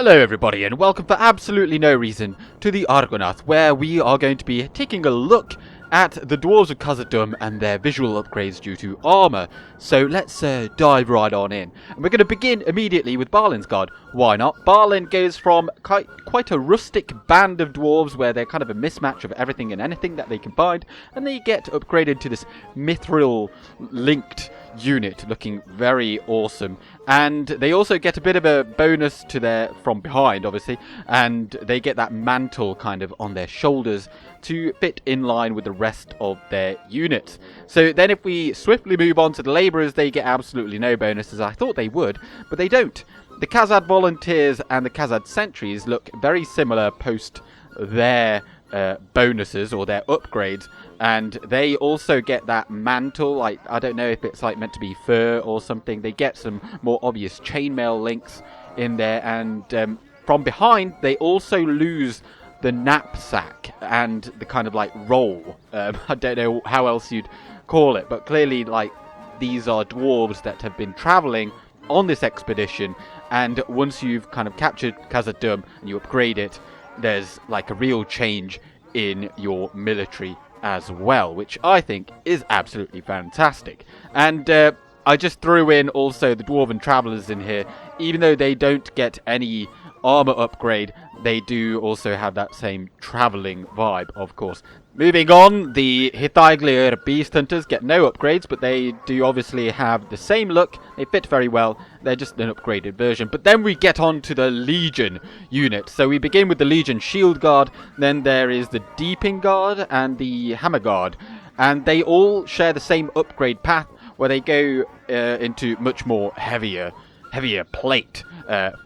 Hello everybody and welcome for absolutely no reason to the Argonath, where we are going to be taking a look at the Dwarves of Khazad Dûm and their visual upgrades due to armor. So let's dive right on in. And we're going to begin immediately with Barlin's Guard. Why not? Barlin goes from quite a rustic band of dwarves where they're kind of a mismatch of everything and anything that they can find, and they get upgraded to this mithril linked unit looking very awesome. And they also get a bit of a bonus to their from behind, obviously, and they get that mantle kind of on their shoulders to fit in line with the rest of their units. So then if we swiftly move on to the labourers, they get absolutely no bonuses. I thought they would, but they don't. The Khazad volunteers and the Khazad sentries look very similar post their bonuses or their upgrades, and they also get that mantle. Like, I don't know if it's like meant to be fur or something. They get some more obvious chainmail links in there, and from behind they also lose the knapsack and the kind of like roll. I don't know how else you'd call it, but clearly like these are dwarves that have been traveling on this expedition, and once you've kind of captured Khazad Dûm and you upgrade it, there's like a real change in your military as well, which I think is absolutely fantastic. And I just threw in also the Dwarven Travelers in here. Even though they don't get any armor upgrade, they do also have that same traveling vibe, of course. Moving on, the Hithaiglir Beast Hunters get no upgrades, but they do obviously have the same look. They fit very well. They're just an upgraded version. But then we get on to the Legion unit. So we begin with the Legion Shield Guard. Then there is the Deeping Guard and the Hammer Guard. And they all share the same upgrade path, where they go into much more heavier plate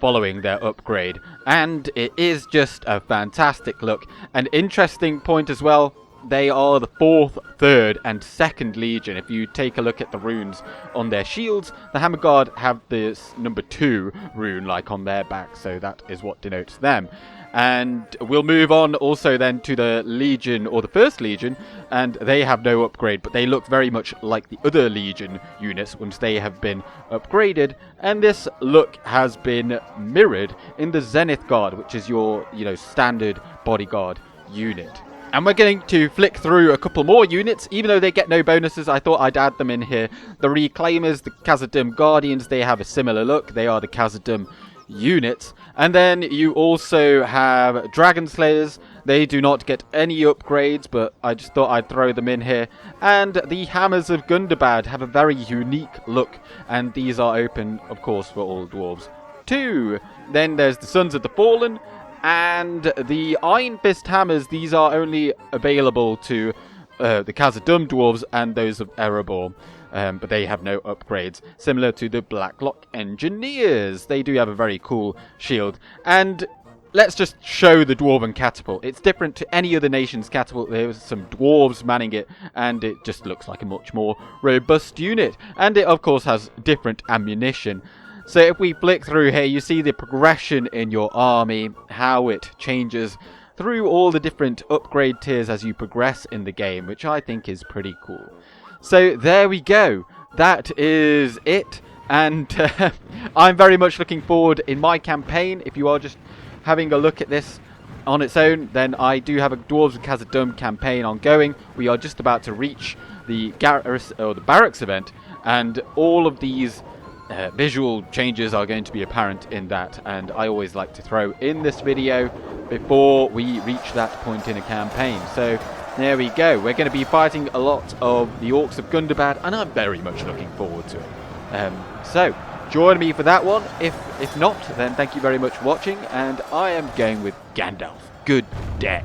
following their upgrade, and it is just a fantastic look. An interesting point as well, they are the 4th, 3rd and 2nd Legion. If you take a look at the runes on their shields, the Hammer Guard have this number 2 rune like on their back, so that is what denotes them. And we'll move on also then to the Legion, or the 1st Legion, and they have no upgrade, but they look very much like the other Legion units once they have been upgraded. And this look has been mirrored in the Zenith Guard, which is your, standard bodyguard unit. And we're going to flick through a couple more units. Even though they get no bonuses, I thought I'd add them in here. The Reclaimers, the Khazad Dûm Guardians, they have a similar look. They are the Khazad Dûm units. And then you also have Dragon Slayers. They do not get any upgrades, but I just thought I'd throw them in here. And the Hammers of Gundabad have a very unique look, and these are open, of course, for all dwarves too. Then there's the Sons of the Fallen and the Iron Fist Hammers. These are only available to the Khazad Dûm dwarves and those of Erebor. But they have no upgrades, similar to the Blacklock Engineers. They do have a very cool shield. And let's just show the Dwarven Catapult. It's different to any other nation's catapult. There's some dwarves manning it, and it just looks like a much more robust unit. And it, of course, has different ammunition. So if we flick through here, you see the progression in your army, how it changes through all the different upgrade tiers as you progress in the game, which I think is pretty cool. So there we go. That is it. And I'm very much looking forward in my campaign. If you are just having a look at this on its own, then I do have a Dwarves of Khazad Dûm campaign ongoing. We are just about to reach the barracks event, and all of these visual changes are going to be apparent in that. And I always like to throw in this video before we reach that point in a campaign. So there we go. We're going to be fighting a lot of the Orcs of Gundabad, and I'm very much looking forward to it. So join me for that one. If not, then thank you very much for watching, and I am going with Gandalf. Good day.